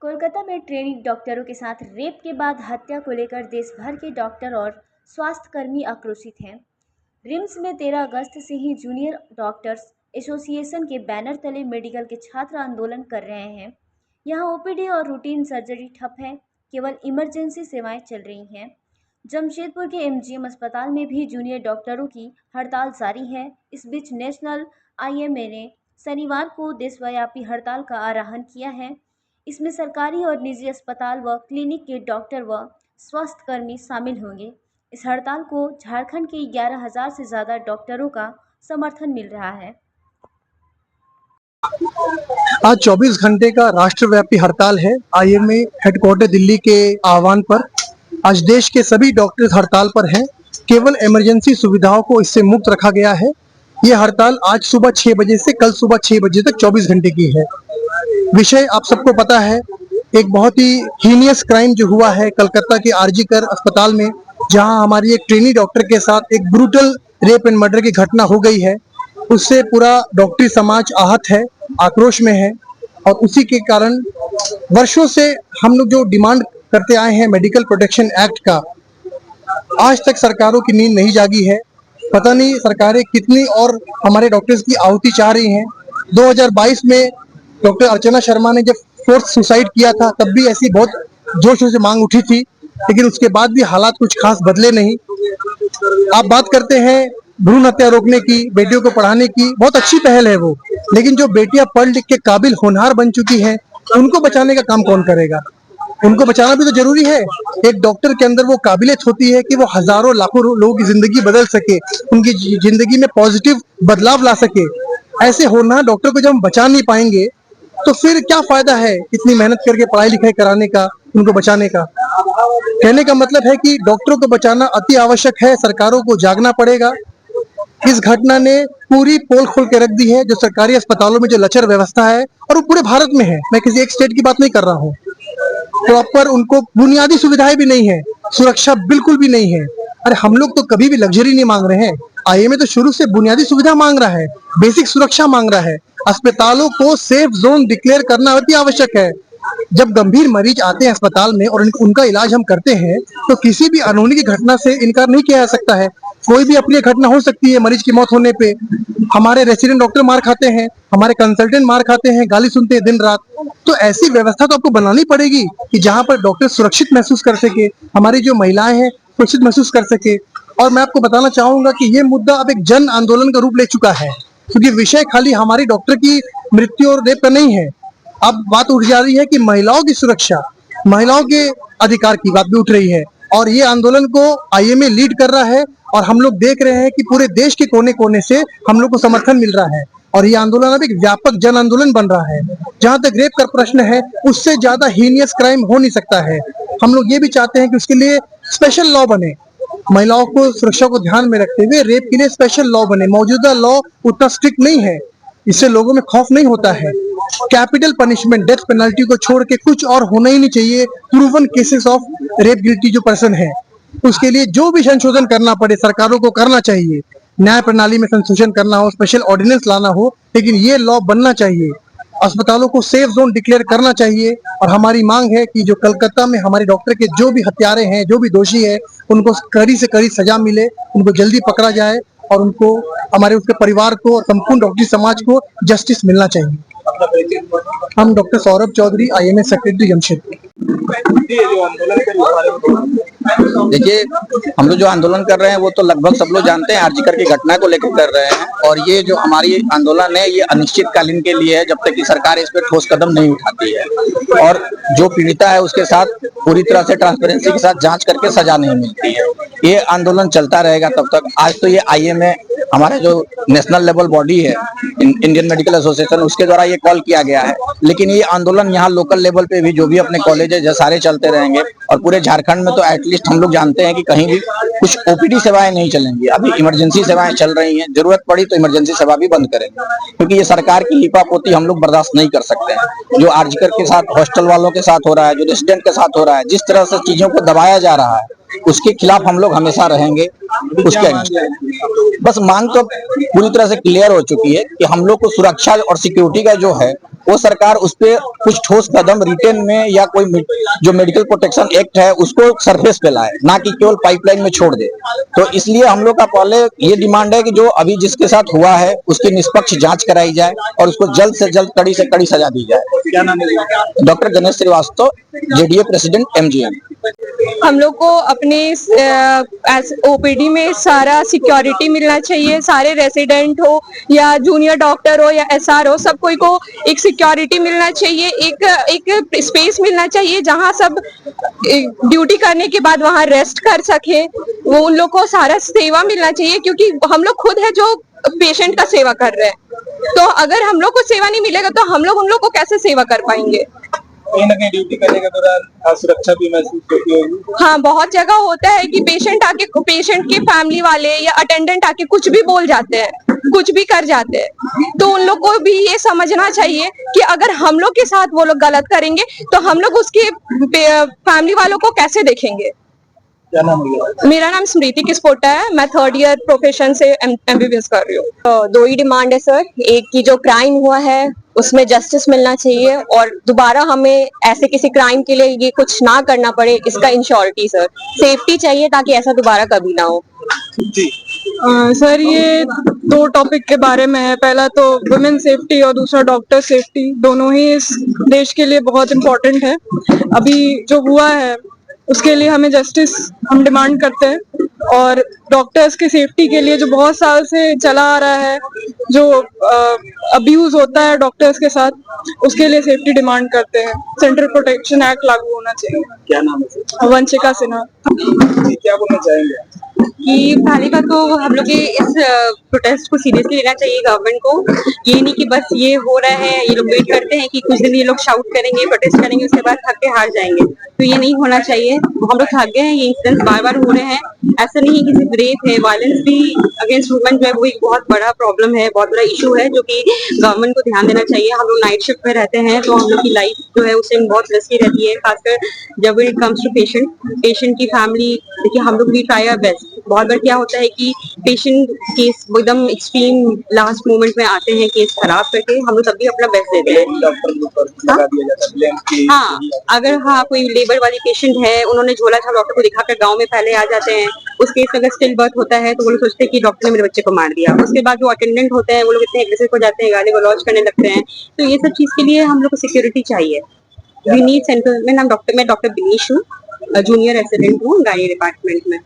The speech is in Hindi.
कोलकाता में ट्रेनी डॉक्टरों के साथ रेप के बाद हत्या को लेकर देश भर के डॉक्टर और स्वास्थ्यकर्मी आक्रोशित हैं। रिम्स में 13 अगस्त से ही जूनियर डॉक्टर्स एसोसिएशन के बैनर तले मेडिकल के छात्र आंदोलन कर रहे हैं। यहां ओपीडी और रूटीन सर्जरी ठप है, केवल इमरजेंसी सेवाएं चल रही हैं। जमशेदपुर के एमजीएम अस्पताल में भी जूनियर डॉक्टरों की हड़ताल जारी है। इस बीच नेशनल आईएमए ने शनिवार को देशव्यापी हड़ताल का आह्वान किया है। इसमें सरकारी और निजी अस्पताल व क्लिनिक के डॉक्टर व स्वास्थ्यकर्मी शामिल होंगे। इस हड़ताल को झारखंड के 11,000 से ज़्यादा डॉक्टरों का समर्थन मिल रहा है। आज 24 घंटे का राष्ट्रव्यापी हड़ताल है। आईएमए हेडक्वार्टर दिल्ली के आह्वान पर आज देश के सभी डॉक्टर हड़ताल पर हैं। केवल इमरजेंसी सुविधाओं को इससे मुक्त रखा गया है। ये हड़ताल आज सुबह 6 बजे से कल सुबह 6 बजे तक 24 घंटे की है। विषय आप सबको पता है, एक बहुत ही हीनियस क्राइम जो हुआ है कलकत्ता के आरजीकर अस्पताल में, जहां हमारी एक ट्रेनी डॉक्टर के साथ एक ब्रूटल रेप एंड मर्डर की घटना हो गई है। उससे पूरा डॉक्टरी समाज आहत है, आक्रोश में है। और उसी के कारण वर्षों से हम लोग जो डिमांड करते आए हैं मेडिकल प्रोटेक्शन एक्ट का, आज तक सरकारों की नींद नहीं जागी है। पता नहीं सरकारें कितनी और हमारे डॉक्टर्स की आहुति चाह रही हैं। 2022 में डॉक्टर अर्चना शर्मा ने जब फोर्स सुसाइड किया था, तब भी ऐसी बहुत जोशों से मांग उठी थी, लेकिन उसके बाद भी हालात कुछ खास बदले नहीं। आप बात करते हैं भ्रूण हत्या रोकने की, बेटियों को पढ़ाने की, बहुत अच्छी पहल है वो, लेकिन जो बेटियां पढ़ लिख के काबिल होनहार बन चुकी हैं, उनको बचाने का काम कौन करेगा? उनको बचाना भी तो जरूरी है। एक डॉक्टर के अंदर वो काबिलियत होती है कि वो हजारों लाखों लोगों की जिंदगी बदल सके, उनकी जिंदगी में पॉजिटिव बदलाव ला सके। ऐसे होनहार डॉक्टर को जब हम बचा नहीं पाएंगे तो फिर क्या फायदा है इतनी मेहनत करके पढ़ाई लिखाई कराने का, उनको बचाने का? कहने का मतलब है कि डॉक्टरों को बचाना अति आवश्यक है। सरकारों को जागना पड़ेगा। इस घटना ने पूरी पोल खोल के रख दी है जो सरकारी अस्पतालों में जो लचर व्यवस्था है, और वो पूरे भारत में है। मैं किसी एक स्टेट की बात नहीं कर रहा हूँ। प्रॉपर उनको बुनियादी सुविधाएं भी नहीं है, सुरक्षा बिल्कुल भी नहीं है। अरे हम लोग तो कभी भी लग्जरी नहीं मांग रहे हैं। आईएमए तो शुरू से बुनियादी सुविधा मांग रहा है, बेसिक सुरक्षा मांग रहा है। अस्पतालों को सेफ जोन डिक्लेयर करना अति आवश्यक है। जब गंभीर मरीज आते हैं अस्पताल में और उनका इलाज हम करते हैं, तो किसी भी अनहोनी की घटना से इनकार नहीं किया जा सकता है। कोई भी अप्रिय घटना हो सकती है। मरीज की मौत होने पे हमारे रेसिडेंट डॉक्टर मार खाते हैं, हमारे कंसल्टेंट मार खाते हैं, गाली सुनते हैं दिन रात। तो ऐसी व्यवस्था तो आपको बनानी पड़ेगी कि जहां पर डॉक्टर सुरक्षित महसूस कर सके, हमारी जो महिलाएं हैं सुरक्षित महसूस कर सके। और मैं आपको बताना चाहूंगा कि ये मुद्दा अब एक जन आंदोलन का रूप ले चुका है, क्योंकि विषय खाली हमारी डॉक्टर की मृत्यु और रेप का नहीं है। अब बात उठ जा रही है कि महिलाओं की सुरक्षा, महिलाओं के अधिकार की बात भी उठ रही है। और ये आंदोलन को आईएमए लीड कर रहा है, और हम लोग देख रहे हैं कि पूरे देश के कोने कोने से हम लोग को समर्थन मिल रहा है। और ये आंदोलन अब एक व्यापक जन आंदोलन बन रहा है। जहां तक रेप का प्रश्न है, उससे ज्यादा हीनियस क्राइम हो नहीं सकता है। हम लोग ये भी चाहते हैं कि उसके लिए स्पेशल लॉ बने, महिलाओं को सुरक्षा को ध्यान में रखते हुए रेप के लिए स्पेशल लॉ बने। मौजूदा लॉ उतना स्ट्रिक्ट नहीं है, इससे लोगों में खौफ नहीं होता है। कैपिटल पनिशमेंट, डेथ पेनल्टी को छोड़ के कुछ और होना ही नहीं चाहिए। Proven cases of rape guilty जो पर्सन है, उसके लिए जो भी संशोधन करना पड़े सरकारों को करना चाहिए। न्याय प्रणाली में संशोधन करना हो, स्पेशल ऑर्डिनेंस लाना हो, लेकिन ये लॉ बनना चाहिए। अस्पतालों को सेफ जोन डिक्लेयर करना चाहिए। और हमारी मांग है कि जो कलकत्ता में हमारे डॉक्टर के जो भी हत्यारे हैं, जो भी दोषी है, उनको कड़ी से कड़ी सजा मिले, उनको जल्दी पकड़ा जाए, और उनको, हमारे उसके परिवार को और संपूर्ण डॉक्टरी समाज को जस्टिस मिलना चाहिए। हम doctor Saurabh Chaudhary, IMA secretary Jamshedpur. देखिए, हम लोग जो आंदोलन कर रहे हैं वो तो लगभग सब लोग जानते हैं, आरजीकर की घटना को लेकर कर रहे हैं। और ये जो हमारी आंदोलन है, ये अनिश्चितकालीन के लिए है, जब तक कि सरकार इस पर ठोस कदम नहीं उठाती है और जो पीड़िता है उसके साथ पूरी तरह से ट्रांसपेरेंसी के साथ जांच करके सजा नहीं मिलती है। ये आंदोलन चलता रहेगा तब तक। आज तो ये आईएमए, हमारा जो नेशनल लेवल बॉडी है, इंडियन मेडिकल एसोसिएशन, उसके द्वारा ये कॉल किया गया है। लेकिन ये आंदोलन यहाँ लोकल लेवल पे भी जो भी अपने कॉलेज है सारे चलते रहेंगे। और पूरे झारखंड में तो एटलीस्ट हम लोग जानते हैं कि कहीं भी कुछ ओपीडी सेवाएं नहीं चलेंगी। अभी इमरजेंसी सेवाएं चल रही हैं, जरूरत पड़ी तो इमरजेंसी सेवा भी बंद करेंगे, क्योंकि ये सरकार की लीपापोती हम लोग बर्दाश्त नहीं कर सकते हैं। जो आरजीकर के साथ, हॉस्टल वालों के साथ हो रहा है, जो रेसिडेंट के साथ हो रहा है, जिस तरह से चीजों को दबाया जा रहा है, उसके खिलाफ हम लोग हमेशा रहेंगे। उसके बस मांग तो पूरी तरह से क्लियर हो चुकी है कि हम लोग को सुरक्षा और सिक्योरिटी का जो है वो सरकार उस पे कुछ ठोस कदम रिटेन में या कोई जो मेडिकल प्रोटेक्शन एक्ट है उसको सरफेस पे लाए, ना कि केवल पाइपलाइन में छोड़ दे। तो इसलिए हम लोग का पहले ये डिमांड है कि जो अभी जिसके साथ हुआ है उसकी निष्पक्ष जांच कराई जाए और उसको जल्द से जल्द कड़ी से कड़ी सजा दी जाए। क्या नाम है? Doctor Ganesh Srivastava, JDA president MGM. हम लोग को अपने ओपीडी में सारा सिक्योरिटी मिलना चाहिए, सारे रेसिडेंट हो या जूनियर डॉक्टर हो या एसआर हो, सब कोई को एक सिक्योरिटी मिलना चाहिए, एक स्पेस मिलना चाहिए जहां सब ड्यूटी करने के बाद वहां रेस्ट कर सके। वो उन लोग को सारा सेवा मिलना चाहिए, क्योंकि हम लोग खुद है जो पेशेंट का सेवा कर रहे हैं। तो अगर हम लोग को सेवा नहीं मिलेगा तो हम लोग उन लोग को कैसे सेवा कर पाएंगे। कहीं ना कहीं ड्यूटी करने के दौरान असुरक्षा भी महसूस होती होगी। हाँ, बहुत जगह होता है कि पेशेंट के फैमिली वाले या अटेंडेंट आके कुछ भी बोल जाते हैं, कुछ भी कर जाते हैं। तो उन लोग को भी ये समझना चाहिए कि अगर हम लोग के साथ वो लोग गलत करेंगे तो हम लोग उसके फैमिली वालों को कैसे देखेंगे। क्या नाम है? मेरा नाम स्मृति किस्पोटा है, मैं 3rd ईयर प्रोफेशन से एमबीबीएस कर रही हूँ। 2 ही डिमांड है सर। एक की जो क्राइम हुआ है उसमें जस्टिस मिलना चाहिए और दोबारा हमें ऐसे किसी क्राइम के लिए ये कुछ ना करना पड़े, इसका इंश्योरिटी सर। सेफ्टी चाहिए ताकि ऐसा दोबारा कभी ना हो। जी सर, ये 2 टॉपिक के बारे में है। पहला तो वुमेन सेफ्टी और दूसरा डॉक्टर सेफ्टी। दोनों ही इस देश के लिए बहुत इम्पोर्टेंट है। अभी जो हुआ है उसके लिए हमें जस्टिस हम डिमांड करते हैं और डॉक्टर्स की सेफ्टी के लिए जो बहुत साल से चला आ रहा है, जो अब्यूज होता है डॉक्टर्स के साथ, उसके लिए सेफ्टी डिमांड करते हैं। सेंट्रल प्रोटेक्शन एक्ट लागू होना चाहिए। क्या नाम है? वंशिका सिन्हा। जी, क्या बोलना चाहेंगे? कि पहली बात तो हम लोग इस प्रोटेस्ट को सीरियसली लेना चाहिए गवर्नमेंट को। ये नहीं कि बस ये हो रहा है, ये लोग वेट करते हैं कि कुछ दिन ये लोग शाउट करेंगे, प्रोटेस्ट करेंगे, उसके बाद थक के हार जाएंगे। तो ये नहीं होना चाहिए। हम लोग थक गए हैं, ये इंसिडेंट्स बार बार हो रहे हैं। ऐसा नहीं है कि सिर्फ रेप है, वायलेंस भी अगेंस्ट वुमेन जो है वो एक बहुत बड़ा प्रॉब्लम है, बहुत बड़ा इशू है, जो कि गवर्नमेंट को ध्यान देना चाहिए। हम लोग नाइट शिफ्ट में रहते हैं तो हम लोग की लाइफ जो है उससे बहुत रिस्की रहती है, खासकर जब इट कम्स टू पेशेंट की फैमिली। देखिए, हम लोग भी ट्राई आवर बेस्ट। बहुत बार क्या होता है कि पेशेंट केस एकदम एक्सट्रीम लास्ट मोमेंट में आते हैं केस खराब करके, हम लोग तब भी अपना बेस्ट देते हैं। डॉक्टर के ऊपर लगा दिया जाता है ब्लेम की। हाँ, अगर कोई लेबर वाली पेशेंट है, उन्होंने झोला छाप डॉक्टर को दिखाकर गांव में पहले आ जाते हैं। उस केस में अगर स्टिल बर्थ होता है तो वो लोग सोचते हैं कि डॉक्टर ने मेरे बच्चे को मार दिया। उसके बाद जो अटेंडेंट होते हैं वो लोग इतने एग्रेसिव हो जाते हैं, गाली गलौज करने लगते हैं। तो ये सब चीज के लिए हम लोग को सिक्योरिटी चाहिए। We need central. मैं डॉक्टर बिनीश हूँ, जूनियर रेसिडेंट हूँ गाड़ी डिपार्टमेंट में।